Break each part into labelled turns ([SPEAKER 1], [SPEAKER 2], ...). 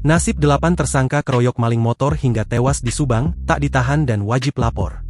[SPEAKER 1] Nasib 8 tersangka keroyok maling motor hingga tewas di Subang, tak ditahan dan wajib lapor.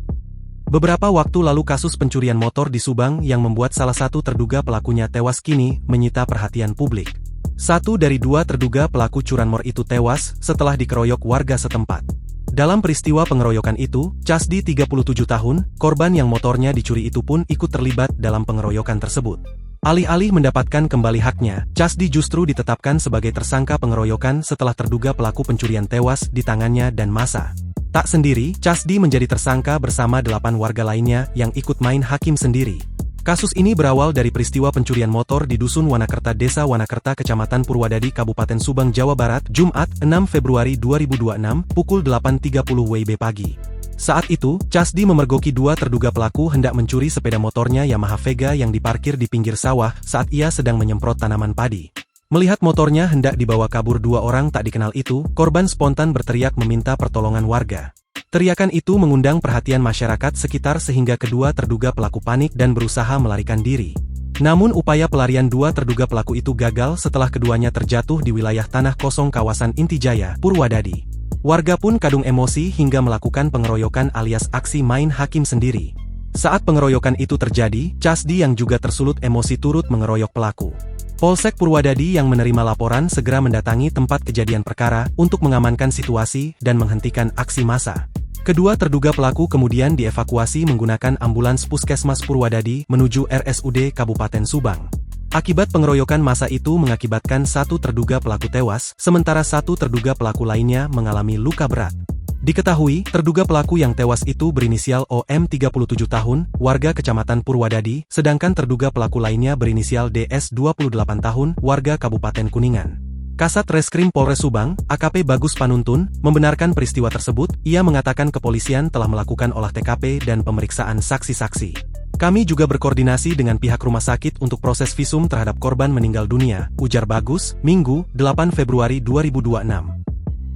[SPEAKER 1] Beberapa waktu lalu kasus pencurian motor di Subang yang membuat salah satu terduga pelakunya tewas kini menyita perhatian publik. Satu dari dua terduga pelaku curanmor itu tewas setelah dikeroyok warga setempat. Dalam peristiwa pengeroyokan itu, Casdi 37 tahun, korban yang motornya dicuri itu pun ikut terlibat dalam pengeroyokan tersebut. Alih-alih mendapatkan kembali haknya, Casdi justru ditetapkan sebagai tersangka pengeroyokan setelah terduga pelaku pencurian tewas di tangannya dan massa. Tak sendiri, Casdi menjadi tersangka bersama 8 warga lainnya yang ikut main hakim sendiri. Kasus ini berawal dari peristiwa pencurian motor di Dusun Wanakerta, Desa Wanakerta, Kecamatan Purwadadi, Kabupaten Subang, Jawa Barat, Jumat, 6 Februari 2026, pukul 8.30 WIB pagi. Saat itu, Casdi memergoki dua terduga pelaku hendak mencuri sepeda motornya Yamaha Vega yang diparkir di pinggir sawah saat ia sedang menyemprot tanaman padi. Melihat motornya hendak dibawa kabur dua orang tak dikenal itu, korban spontan berteriak meminta pertolongan warga. Teriakan itu mengundang perhatian masyarakat sekitar sehingga kedua terduga pelaku panik dan berusaha melarikan diri. Namun upaya pelarian dua terduga pelaku itu gagal setelah keduanya terjatuh di wilayah tanah kosong kawasan Intijaya, Purwadadi. Warga pun kadung emosi hingga melakukan pengeroyokan alias aksi main hakim sendiri. Saat pengeroyokan itu terjadi, Casdi yang juga tersulut emosi turut mengeroyok pelaku. Polsek Purwadadi yang menerima laporan segera mendatangi tempat kejadian perkara untuk mengamankan situasi dan menghentikan aksi massa. Kedua terduga pelaku kemudian dievakuasi menggunakan ambulans Puskesmas Purwadadi menuju RSUD Kabupaten Subang. Akibat pengeroyokan massa itu mengakibatkan satu terduga pelaku tewas, sementara satu terduga pelaku lainnya mengalami luka berat. Diketahui, terduga pelaku yang tewas itu berinisial OM 37 tahun, warga Kecamatan Purwadadi, sedangkan terduga pelaku lainnya berinisial DS 28 tahun, warga Kabupaten Kuningan. Kasat Reskrim Polres Subang, AKP Bagus Panuntun, membenarkan peristiwa tersebut. Ia mengatakan kepolisian telah melakukan olah TKP dan pemeriksaan saksi-saksi. Kami juga berkoordinasi dengan pihak rumah sakit untuk proses visum terhadap korban meninggal dunia, ujar Bagus, Minggu, 8 Februari 2026.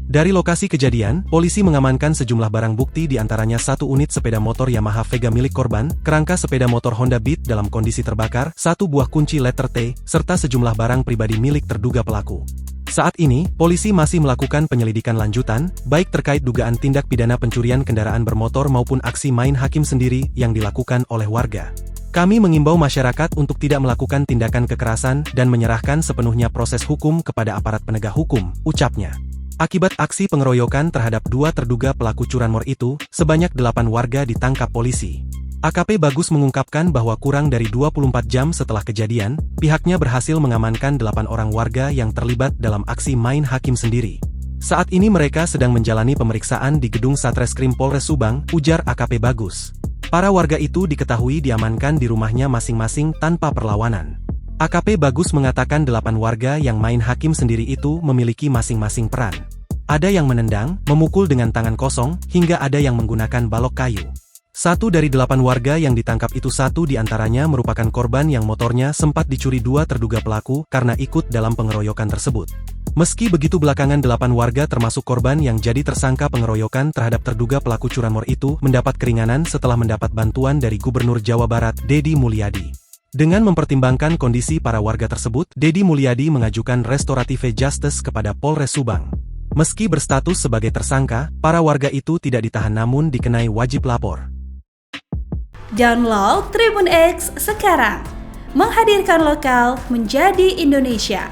[SPEAKER 1] Dari lokasi kejadian, polisi mengamankan sejumlah barang bukti diantaranya satu unit sepeda motor Yamaha Vega milik korban, kerangka sepeda motor Honda Beat dalam kondisi terbakar, satu buah kunci letter T, serta sejumlah barang pribadi milik terduga pelaku. Saat ini, polisi masih melakukan penyelidikan lanjutan, baik terkait dugaan tindak pidana pencurian kendaraan bermotor maupun aksi main hakim sendiri yang dilakukan oleh warga. Kami mengimbau masyarakat untuk tidak melakukan tindakan kekerasan dan menyerahkan sepenuhnya proses hukum kepada aparat penegak hukum, ucapnya. Akibat aksi pengeroyokan terhadap dua terduga pelaku curanmor itu, sebanyak 8 warga ditangkap polisi. AKP Bagus mengungkapkan bahwa kurang dari 24 jam setelah kejadian, pihaknya berhasil mengamankan 8 orang warga yang terlibat dalam aksi main hakim sendiri. Saat ini mereka sedang menjalani pemeriksaan di gedung Satreskrim Polres Subang, ujar AKP Bagus. Para warga itu diketahui diamankan di rumahnya masing-masing tanpa perlawanan. AKP Bagus mengatakan 8 warga yang main hakim sendiri itu memiliki masing-masing peran. Ada yang menendang, memukul dengan tangan kosong, hingga ada yang menggunakan balok kayu. Satu dari 8 warga yang ditangkap itu satu diantaranya merupakan korban yang motornya sempat dicuri dua terduga pelaku karena ikut dalam pengeroyokan tersebut. Meski begitu belakangan 8 warga termasuk korban yang jadi tersangka pengeroyokan terhadap terduga pelaku curanmor itu mendapat keringanan setelah mendapat bantuan dari Gubernur Jawa Barat, Deddy Mulyadi. Dengan mempertimbangkan kondisi para warga tersebut, Deddy Mulyadi mengajukan restorative justice kepada Polres Subang. Meski berstatus sebagai tersangka, para warga itu tidak ditahan namun dikenai wajib lapor.
[SPEAKER 2] Download Tribun X sekarang, menghadirkan lokal menjadi Indonesia.